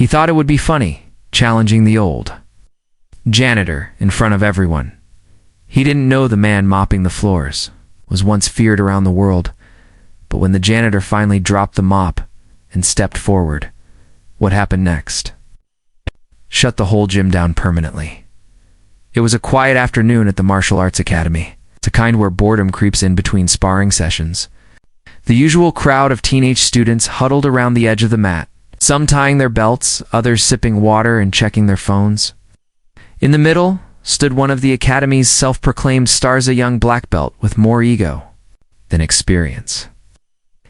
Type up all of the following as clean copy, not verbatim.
He thought it would be funny, challenging the old janitor in front of everyone. He didn't know the man mopping the floors was once feared around the world, but when the janitor finally dropped the mop and stepped forward, what happened next? Shut the whole gym down permanently. It was a quiet afternoon at the Martial Arts Academy. It's a kind where boredom creeps in between sparring sessions. The usual crowd of teenage students huddled around the edge of the mat, some tying their belts, others sipping water and checking their phones. In the middle stood one of the Academy's self-proclaimed stars, a young black belt with more ego than experience.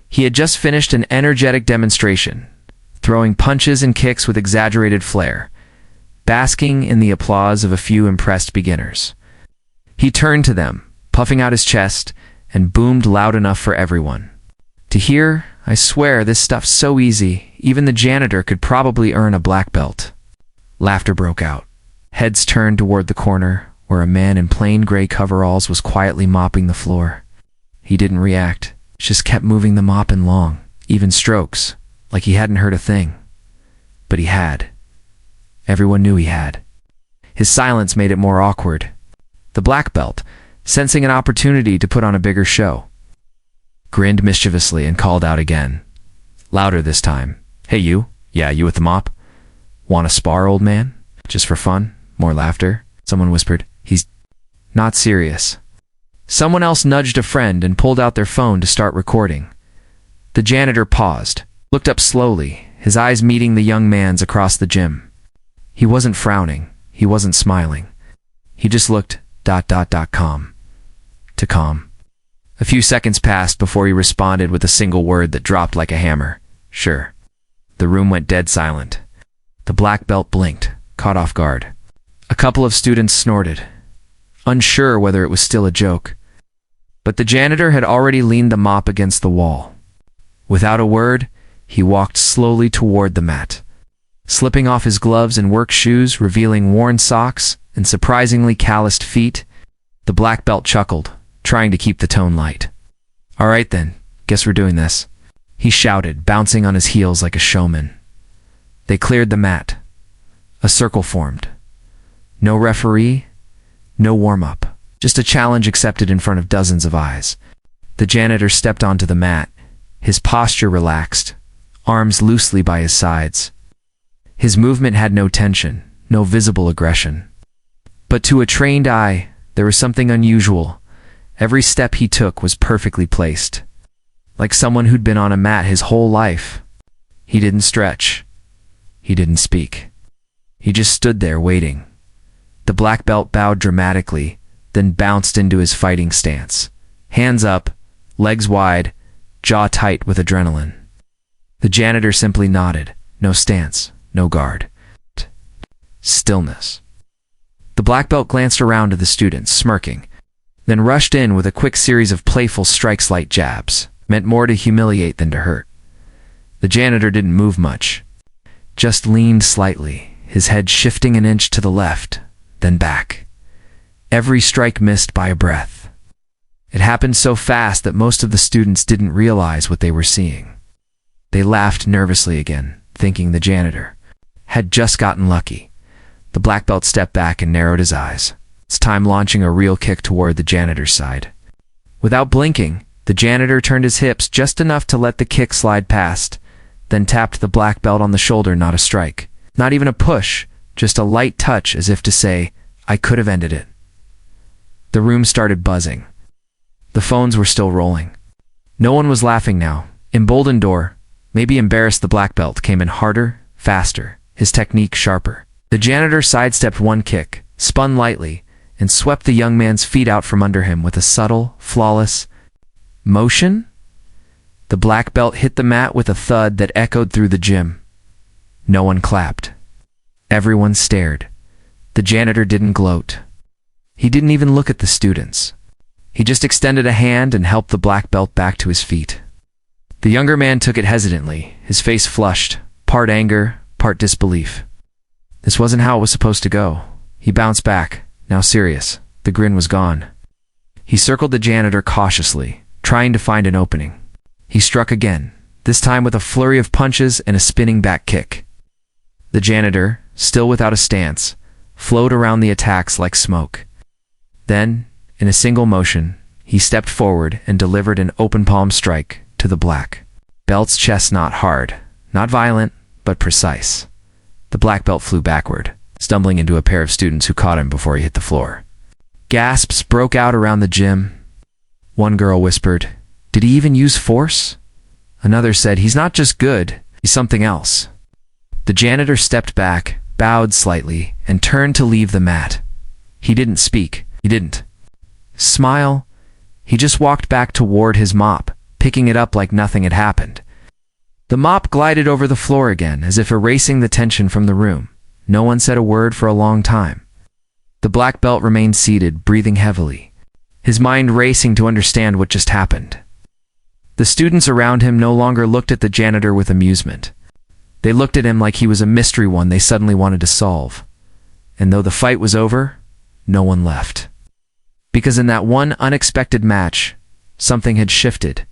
He had just finished an energetic demonstration, throwing punches and kicks with exaggerated flair, basking in the applause of a few impressed beginners. He turned to them, puffing out his chest, and boomed loud enough for everyone to hear. I swear, this stuff's so easy, even the janitor could probably earn a black belt. Laughter broke out. Heads turned toward the corner, where a man in plain gray coveralls was quietly mopping the floor. He didn't react, just kept moving the mop in long, even strokes, like he hadn't heard a thing. But he had. Everyone knew he had. His silence made it more awkward. The black belt, sensing an opportunity to put on a bigger show, grinned mischievously and called out again, louder this time. Hey you, yeah, you with the mop? Want a spar, old man? Just for fun? More laughter. Someone whispered, he's not serious. Someone else nudged a friend and pulled out their phone to start recording. The janitor paused, looked up slowly, his eyes meeting the young man's across the gym. He wasn't frowning, he wasn't smiling. He just looked calm. To calm. A few seconds passed before he responded with a single word that dropped like a hammer. Sure. The room went dead silent. The black belt blinked, caught off guard. A couple of students snorted, unsure whether it was still a joke. But the janitor had already leaned the mop against the wall. Without a word, he walked slowly toward the mat, slipping off his gloves and work shoes, revealing worn socks and surprisingly calloused feet. The black belt chuckled, trying to keep the tone light. All right then, guess we're doing this, he shouted, bouncing on his heels like a showman. They cleared the mat. A circle formed. No referee, no warm-up, just a challenge accepted in front of dozens of eyes. The janitor stepped onto the mat, his posture relaxed, arms loosely by his sides. His movement had no tension, no visible aggression. But to a trained eye, there was something unusual. Every step he took was perfectly placed, like someone who'd been on a mat his whole life. He didn't stretch. He didn't speak. He just stood there waiting. The black belt bowed dramatically, then bounced into his fighting stance. Hands up, legs wide, jaw tight with adrenaline. The janitor simply nodded. No stance, no guard. Stillness. The black belt glanced around to the students, smirking, then rushed in with a quick series of playful strikes-light jabs, meant more to humiliate than to hurt. The janitor didn't move much, just leaned slightly, his head shifting an inch to the left, then back. Every strike missed by a breath. It happened so fast that most of the students didn't realize what they were seeing. They laughed nervously again, thinking the janitor had just gotten lucky. The black belt stepped back and narrowed his eyes. It's time launching a real kick toward the janitor's side. Without blinking, the janitor turned his hips just enough to let the kick slide past, then tapped the black belt on the shoulder. Not a strike, not even a push, just a light touch as if to say, I could have ended it. The room started buzzing. The phones were still rolling. No one was laughing now. Emboldened or maybe embarrassed, the black belt came in harder, faster, his technique sharper. The janitor sidestepped one kick, spun lightly, and swept the young man's feet out from under him with a subtle, flawless motion. The black belt hit the mat with a thud that echoed through the gym. No one clapped. Everyone stared. The janitor didn't gloat. He didn't even look at the students. He just extended a hand and helped the black belt back to his feet. The younger man took it hesitantly, his face flushed, part anger, part disbelief. This wasn't how it was supposed to go. He bounced back, now serious. The grin was gone. He circled the janitor cautiously, trying to find an opening. He struck again, this time with a flurry of punches and a spinning back kick. The janitor, still without a stance, flowed around the attacks like smoke. Then, in a single motion, he stepped forward and delivered an open palm strike to the black belt's chest. Not hard, not violent, but precise. The black belt flew backward, stumbling into a pair of students who caught him before he hit the floor. Gasps broke out around the gym. One girl whispered, "Did he even use force?" Another said, "He's not just good, he's something else." The janitor stepped back, bowed slightly, and turned to leave the mat. He didn't speak. He didn't smile. He just walked back toward his mop, picking it up like nothing had happened. The mop glided over the floor again, as if erasing the tension from the room. No one said a word for a long time. The black belt remained seated, breathing heavily, his mind racing to understand what just happened. The students around him no longer looked at the janitor with amusement. They looked at him like he was a mystery one they suddenly wanted to solve. And though the fight was over, no one left. Because in that one unexpected match, something had shifted.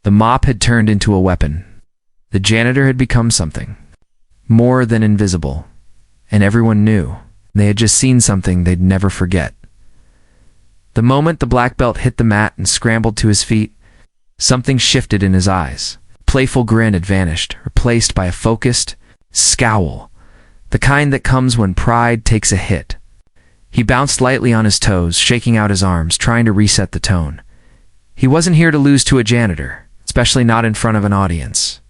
The mop had turned into a weapon. The janitor had become something more than invisible. And everyone knew. They had just seen something they'd never forget. The moment the black belt hit the mat and scrambled to his feet, something shifted in his eyes. Playful grin had vanished, replaced by a focused scowl, the kind that comes when pride takes a hit. He bounced lightly on his toes, shaking out his arms, trying to reset the tone. He wasn't here to lose to a janitor, especially not in front of an audience.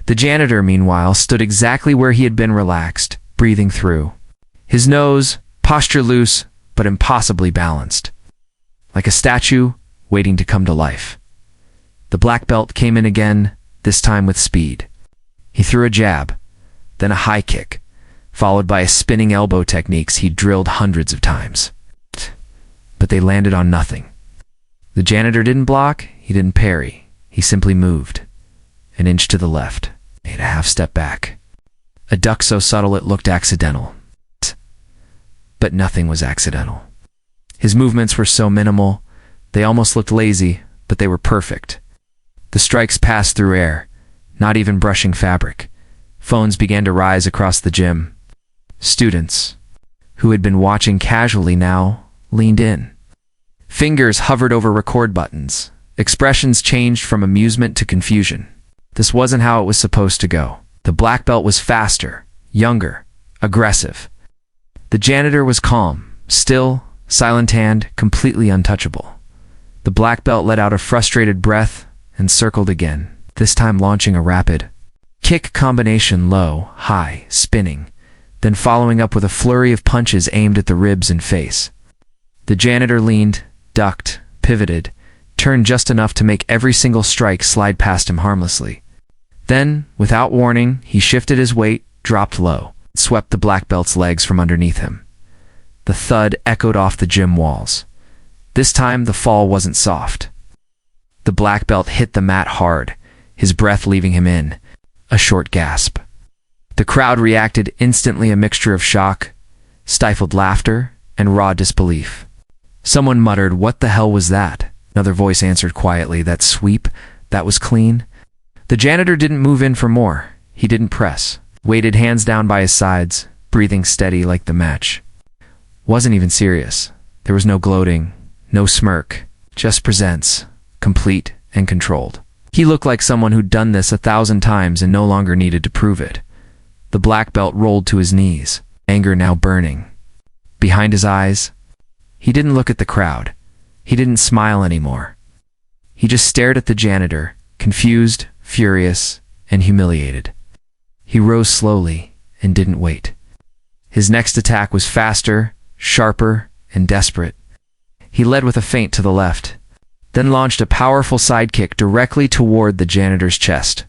The janitor, meanwhile, stood exactly where he had been, relaxed, breathing through. His nose, posture loose, but impossibly balanced. Like a statue waiting to come to life. The black belt came in again, this time with speed. He threw a jab, then a high kick, followed by a spinning elbow techniques he'd drilled hundreds of times. But they landed on nothing. The janitor didn't block, he didn't parry. He simply moved. An inch to the left, made a half step back. A duck so subtle it looked accidental. But nothing was accidental. His movements were so minimal, they almost looked lazy, but they were perfect. The strikes passed through air, not even brushing fabric. Phones began to rise across the gym. Students, who had been watching casually now, leaned in. Fingers hovered over record buttons. Expressions changed from amusement to confusion. This wasn't how it was supposed to go. The black belt was faster, younger, aggressive. The janitor was calm, still, silent-hand, completely untouchable. The black belt let out a frustrated breath and circled again, this time launching a rapid kick combination, low, high, spinning, then following up with a flurry of punches aimed at the ribs and face. The janitor leaned, ducked, pivoted, turned just enough to make every single strike slide past him harmlessly. Then, without warning, he shifted his weight, dropped low, swept the black belt's legs from underneath him. The thud echoed off the gym walls. This time, the fall wasn't soft. The black belt hit the mat hard, his breath leaving him in a short gasp. The crowd reacted instantly, a mixture of shock, stifled laughter, and raw disbelief. Someone muttered, "What the hell was that?" Another voice answered quietly, "That sweep, that was clean." The janitor didn't move in for more. He didn't press. Weighted, hands down by his sides, breathing steady like the match. Wasn't even serious. There was no gloating, no smirk, just presence, complete and controlled. He looked like someone who'd done this 1,000 times and no longer needed to prove it. The black belt rolled to his knees, anger now burning. Behind his eyes, he didn't look at the crowd. He didn't smile anymore. He just stared at the janitor, confused, furious, and humiliated. He rose slowly and didn't wait. His next attack was faster, sharper, and desperate. He led with a feint to the left, then launched a powerful sidekick directly toward the janitor's chest.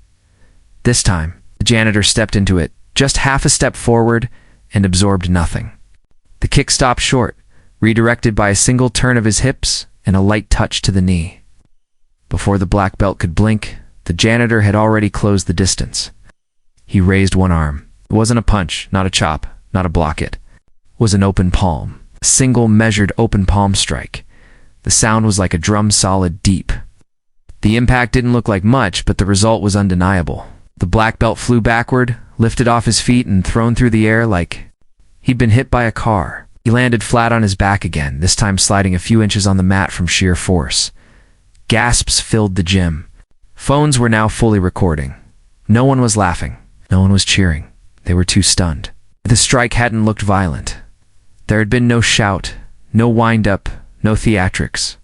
This time, the janitor stepped into it, just half a step forward, and absorbed nothing. The kick stopped short, redirected by a single turn of his hips and a light touch to the knee. Before the black belt could blink, the janitor had already closed the distance. He raised one arm. It wasn't a punch, not a chop, not a block. It was an open palm, a single measured open palm strike. The sound was like a drum, solid, deep. The impact didn't look like much, but the result was undeniable. The black belt flew backward, lifted off his feet and thrown through the air like he'd been hit by a car. He landed flat on his back again, this time sliding a few inches on the mat from sheer force. Gasps filled the gym. Phones were now fully recording. No one was laughing. No one was cheering. They were too stunned. The strike hadn't looked violent. There had been no shout, no wind-up, no theatrics.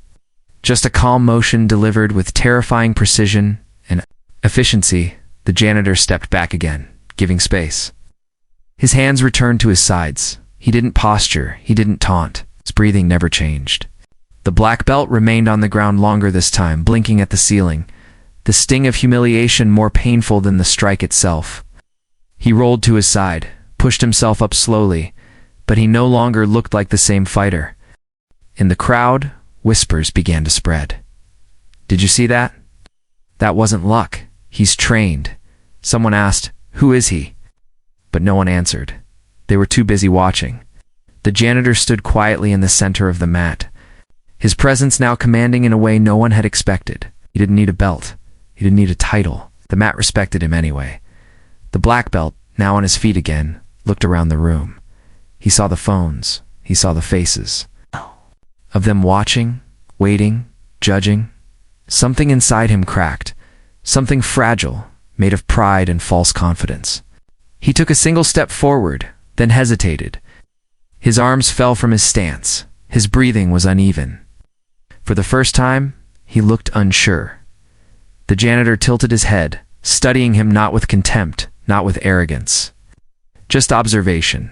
Just a calm motion delivered with terrifying precision and efficiency. The janitor stepped back again, giving space. His hands returned to his sides. He didn't posture, he didn't taunt. His breathing never changed. The black belt remained on the ground longer this time, blinking at the ceiling, the sting of humiliation more painful than the strike itself. He rolled to his side, pushed himself up slowly, but he no longer looked like the same fighter. In the crowd, whispers began to spread. "Did you see that? That wasn't luck. He's trained." Someone asked, "Who is he?" But no one answered. They were too busy watching. The janitor stood quietly in the center of the mat, his presence now commanding in a way no one had expected. He didn't need a belt. He didn't need a title. The mat respected him anyway. The black belt, now on his feet again, looked around the room. He saw the phones. He saw the faces. Of them watching, waiting, judging. Something inside him cracked. Something fragile, made of pride and false confidence. He took a single step forward, then hesitated. His arms fell from his stance. His breathing was uneven. For the first time, he looked unsure. The janitor tilted his head, studying him not with contempt, not with arrogance. Just observation.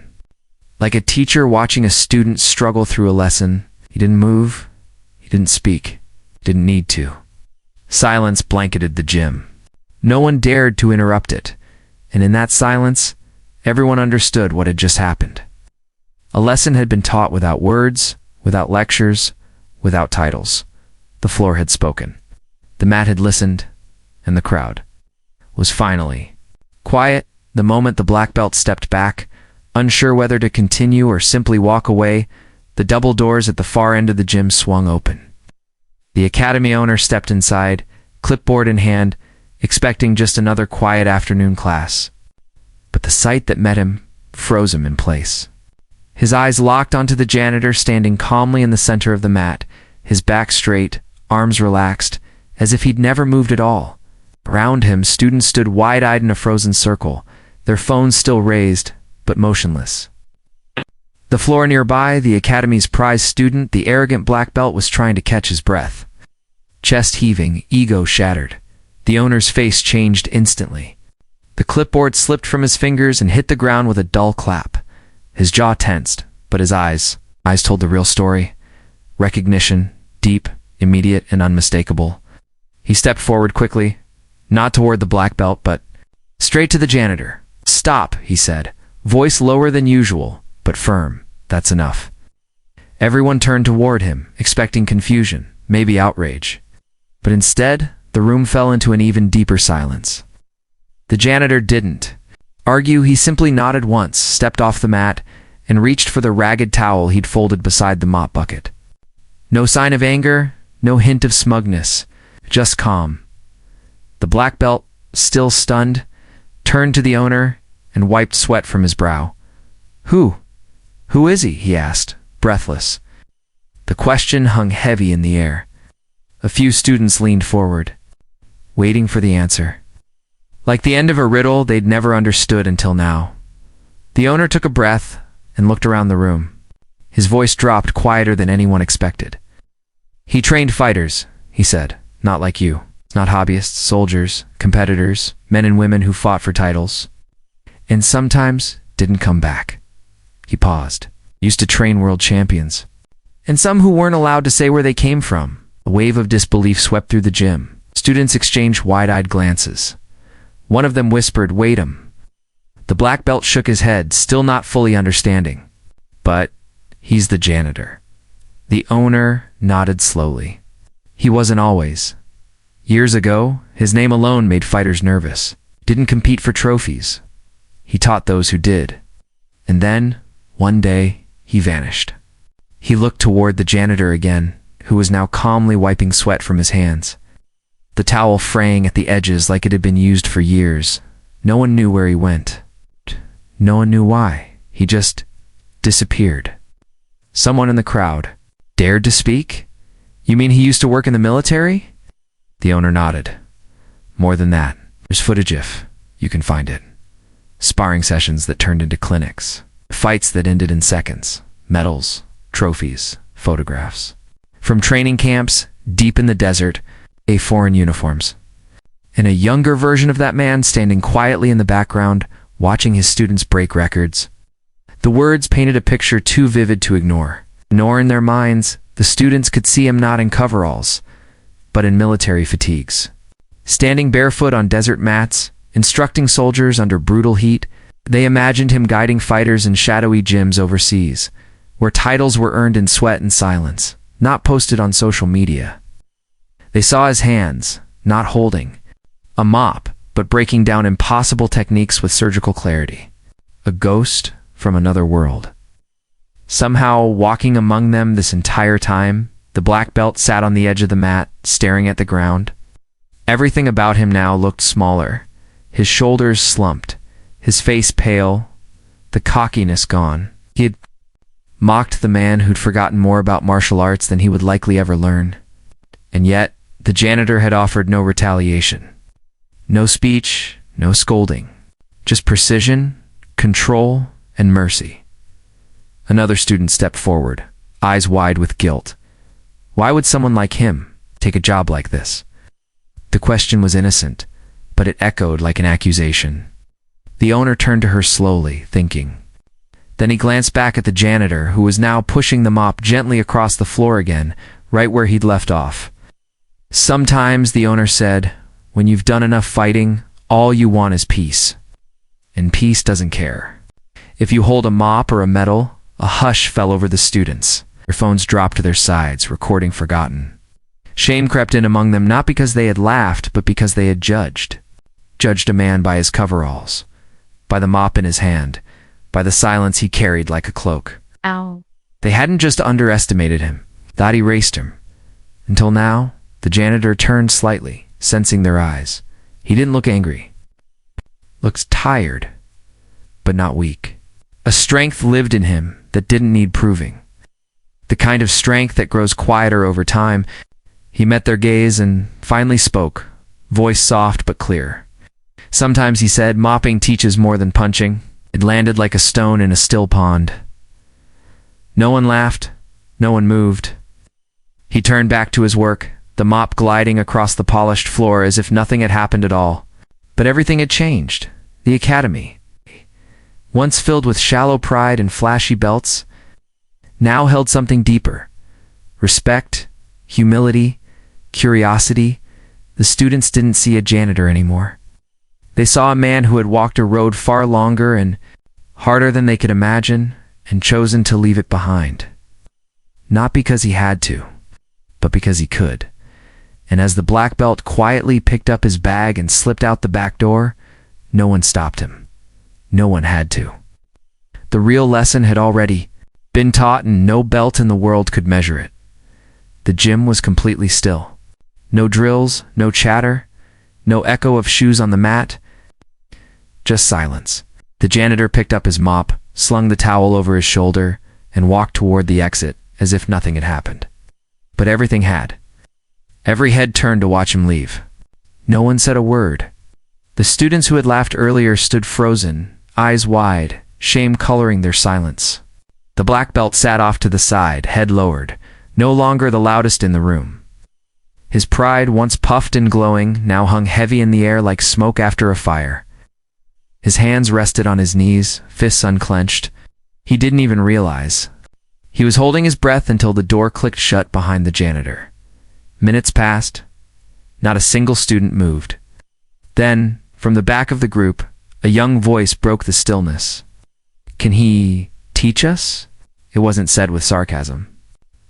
Like a teacher watching a student struggle through a lesson, he didn't move, he didn't speak, he didn't need to. Silence blanketed the gym. No one dared to interrupt it, and in that silence, everyone understood what had just happened. A lesson had been taught without words, without lectures, without titles. The floor had spoken. The mat had listened, and the crowd was finally quiet the moment the black belt stepped back, unsure whether to continue or simply walk away. The double doors at the far end of the gym swung open. The academy owner stepped inside, clipboard in hand, expecting just another quiet afternoon class. But the sight that met him froze him in place. His eyes locked onto the janitor standing calmly in the center of the mat, his back straight, arms relaxed, as if he'd never moved at all. Around him, students stood wide-eyed in a frozen circle, their phones still raised, but motionless. The floor nearby, the academy's prize student, the arrogant black belt, was trying to catch his breath. Chest heaving, ego shattered. The owner's face changed instantly. The clipboard slipped from his fingers and hit the ground with a dull clap. His jaw tensed, but his eyes told the real story. Recognition, deep, immediate, and unmistakable. He stepped forward quickly, not toward the black belt, but straight to the janitor. "Stop," he said, voice lower than usual, but firm. "That's enough." Everyone turned toward him, expecting confusion, maybe outrage. But instead, the room fell into an even deeper silence. The janitor didn't argue. He simply nodded once, stepped off the mat, and reached for the ragged towel he'd folded beside the mop bucket. No sign of anger, no hint of smugness, just calm. The black belt, still stunned, turned to the owner and wiped sweat from his brow. Who is he?" he asked, breathless. The question hung heavy in the air. A few students leaned forward, waiting for the answer. Like the end of a riddle they'd never understood until now. The owner took a breath and looked around the room. His voice dropped quieter than anyone expected. "He trained fighters," he said, "not like you. Not hobbyists, soldiers, competitors, men and women who fought for titles. And sometimes didn't come back." He paused. "Used to train world champions. And some who weren't allowed to say where they came from." A wave of disbelief swept through the gym. Students exchanged wide-eyed glances. One of them whispered, "Wait 'em." The black belt shook his head, still not fully understanding. "But he's the janitor." The owner nodded slowly. "He wasn't always. Years ago, his name alone made fighters nervous. Didn't compete for trophies. He taught those who did. And then, one day, he vanished." He looked toward the janitor again, who was now calmly wiping sweat from his hands. The towel fraying at the edges like it had been used for years, No one knew where he went. No one knew why. He just disappeared. Someone in the crowd dared to speak. You mean he used to work in the military? The owner nodded. More than that. There's footage if you can find it. Sparring sessions that turned into clinics. Fights that ended in seconds. Medals, trophies, photographs. From training camps, deep in the desert, foreign uniforms. And a younger version of that man standing quietly in the background, watching his students break records. The words painted a picture too vivid to ignore. Nor in their minds, the students could see him not in coveralls, but in military fatigues. Standing barefoot on desert mats, instructing soldiers under brutal heat, they imagined him guiding fighters in shadowy gyms overseas, where titles were earned in sweat and silence, not posted on social media. They saw his hands, not holding a mop, but breaking down impossible techniques with surgical clarity. A ghost from another world. Somehow, walking among them this entire time, the black belt sat on the edge of the mat, staring at the ground. Everything about him now looked smaller. His shoulders slumped, his face pale, the cockiness gone. He had mocked the man who'd forgotten more about martial arts than he would likely ever learn. And yet, the janitor had offered no retaliation. No speech, no scolding. Just precision, control, and mercy. Another student stepped forward, eyes wide with guilt. Why would someone like him take a job like this? The question was innocent, but it echoed like an accusation. The owner turned to her slowly, thinking. Then he glanced back at the janitor, who was now pushing the mop gently across the floor again, right where he'd left off. Sometimes, the owner said, when you've done enough fighting, all you want is peace. And peace doesn't care. If you hold a mop or a medal, a hush fell over the students. Their phones dropped to their sides, recording forgotten. Shame crept in among them, not because they had laughed, but because they had judged. Judged a man by his coveralls, by the mop in his hand, by the silence he carried like a cloak. Ow. They hadn't just underestimated him, that erased him. Until now, the janitor turned slightly, sensing their eyes. He didn't look angry. Looked tired, but not weak. A strength lived in him that didn't need proving. The kind of strength that grows quieter over time. He met their gaze and finally spoke, voice soft but clear. Sometimes, he said, mopping teaches more than punching. It landed like a stone in a still pond. No one laughed. No one moved. He turned back to his work, the mop gliding across the polished floor as if nothing had happened at all. But everything had changed. The academy, once filled with shallow pride and flashy belts, now held something deeper. Respect, humility, curiosity. The students didn't see a janitor anymore. They saw a man who had walked a road far longer and harder than they could imagine, and chosen to leave it behind. Not because he had to, but because he could. And as the black belt quietly picked up his bag and slipped out the back door, no one stopped him. No one had to. The real lesson had already been taught, and no belt in the world could measure it. The gym was completely still. No drills, no chatter, no echo of shoes on the mat. Just silence. The janitor picked up his mop, slung the towel over his shoulder, and walked toward the exit as if nothing had happened. But everything had. Every head turned to watch him leave. No one said a word. The students who had laughed earlier stood frozen, eyes wide, shame coloring their silence. The black belt sat off to the side, head lowered, no longer the loudest in the room. His pride, once puffed and glowing, now hung heavy in the air like smoke after a fire. His hands rested on his knees, fists unclenched. He didn't even realize. He was holding his breath until the door clicked shut behind the janitor. Minutes passed. Not a single student moved. Then, from the back of the group, a young voice broke the stillness. "Can he teach us?" It wasn't said with sarcasm.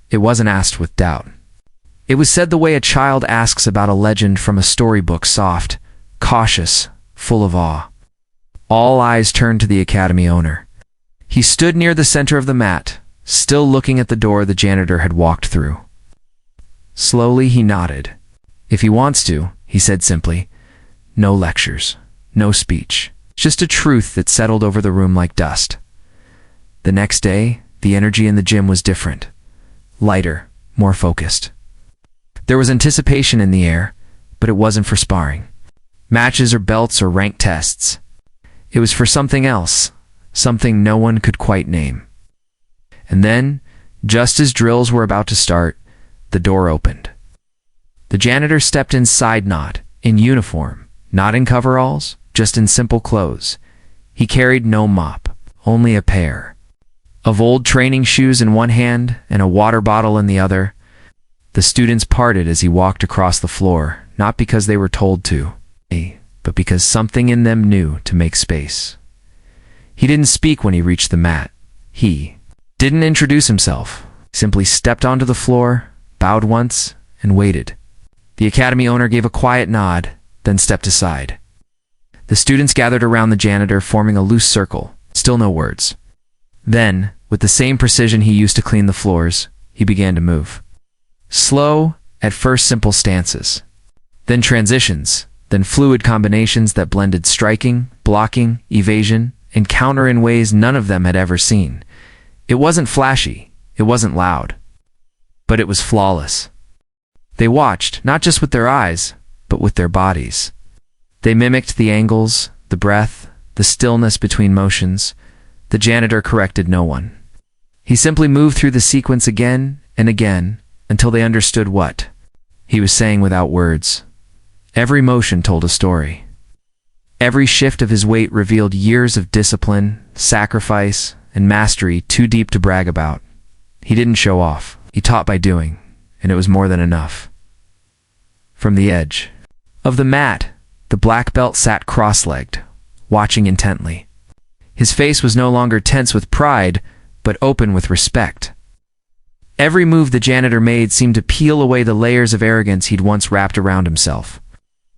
It wasn't asked with doubt. It was said the way a child asks about a legend from a storybook, soft, cautious, full of awe. All eyes turned to the academy owner. He stood near the center of the mat, still looking at the door the janitor had walked through. Slowly he nodded. "If he wants to," he said simply. "No lectures. no speech. Just a truth that settled over the room like dust. The next day, the energy in the gym was different. Lighter, more focused. There was anticipation in the air, but it wasn't for sparring, matches or belts or rank tests. It was for something else, something no one could quite name. And then, just as drills were about to start, the door opened. The janitor stepped inside, not in uniform, not in coveralls, just in simple clothes. He carried no mop, only a pair of old training shoes in one hand and a water bottle in the other. The students parted as he walked across the floor, not because they were told to, but because something in them knew to make space. He didn't speak when he reached the mat. He didn't introduce himself, simply stepped onto the floor, bowed once, and waited. The academy owner gave a quiet nod, then stepped aside. The students gathered around the janitor, forming a loose circle, still no words. Then, with the same precision he used to clean the floors, he began to move. Slow, at first simple stances. Then transitions, then fluid combinations that blended striking, blocking, evasion, and counter in ways none of them had ever seen. It wasn't flashy, it wasn't loud, but it was flawless. They watched, not just with their eyes, but with their bodies. They mimicked the angles, the breath, the stillness between motions. The janitor corrected no one. He simply moved through the sequence again and again until they understood what he was saying without words. Every motion told a story. Every shift of his weight revealed years of discipline, sacrifice, and mastery too deep to brag about. He didn't show off. He taught by doing, and it was more than enough. From the edge of the mat, the black belt sat cross-legged, watching intently. His face was no longer tense with pride, but open with respect. Every move the janitor made seemed to peel away the layers of arrogance he'd once wrapped around himself.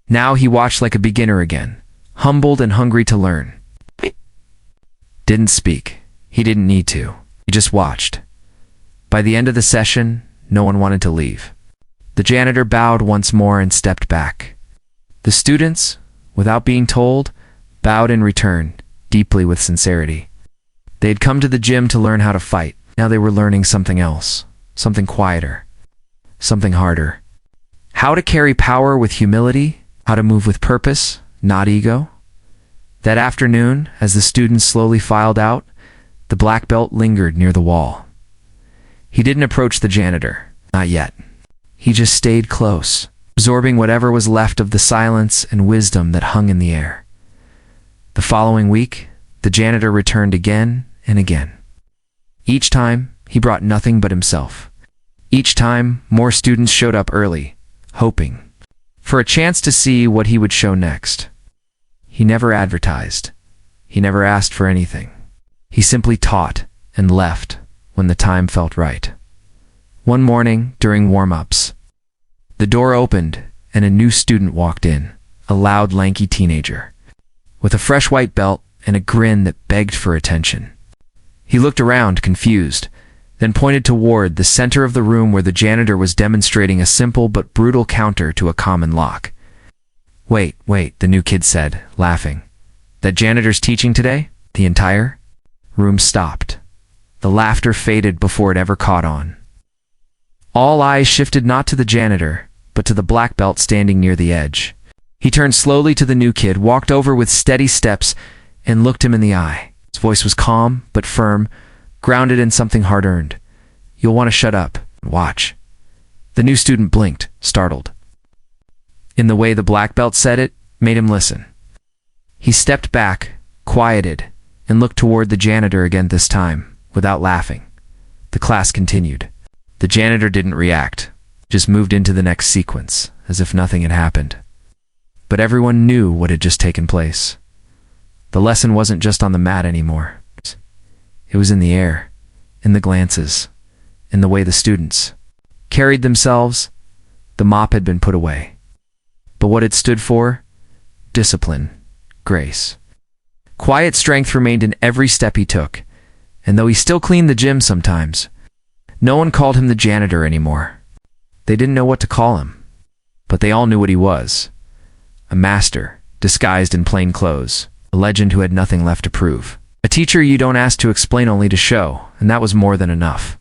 Now he watched like a beginner again, humbled and hungry to learn. Didn't speak. He didn't need to. He just watched. By the end of the session, no one wanted to leave. The janitor bowed once more and stepped back. The students, without being told, bowed in return, deeply with sincerity. They had come to the gym to learn how to fight. Now they were learning something else, something quieter, something harder. How to carry power with humility, how to move with purpose, not ego. That afternoon, as the students slowly filed out, the black belt lingered near the wall. He didn't approach the janitor, not yet. He just stayed close, absorbing whatever was left of the silence and wisdom that hung in the air. The following week, the janitor returned again and again. Each time, he brought nothing but himself. Each time, more students showed up early, hoping for a chance to see what he would show next. He never advertised. He never asked for anything. He simply taught and left when the time felt right. One morning, during warm-ups, the door opened and a new student walked in, a loud, lanky teenager, with a fresh white belt and a grin that begged for attention. He looked around, confused, then pointed toward the center of the room where the janitor was demonstrating a simple but brutal counter to a common lock. Wait, the new kid said, laughing. That janitor's teaching today? The entire room stopped. The laughter faded before it ever caught on. All eyes shifted not to the janitor, but to the black belt standing near the edge. He turned slowly to the new kid, walked over with steady steps, and looked him in the eye. His voice was calm, but firm, grounded in something hard-earned. You'll want to shut up and watch. The new student blinked, startled. In the way the black belt said it, made him listen. He stepped back, quieted, and looked toward the janitor again, this time, without laughing. The class continued. The janitor didn't react, just moved into the next sequence, as if nothing had happened. But everyone knew what had just taken place. The lesson wasn't just on the mat anymore. It was in the air, in the glances, in the way the students carried themselves. The mop had been put away. But what it stood for? Discipline, grace. Quiet strength remained in every step he took, and though he still cleaned the gym sometimes, no one called him the janitor anymore. They didn't know what to call him, but they all knew what he was. A master, disguised in plain clothes, a legend who had nothing left to prove. A teacher you don't ask to explain, only to show, and that was more than enough.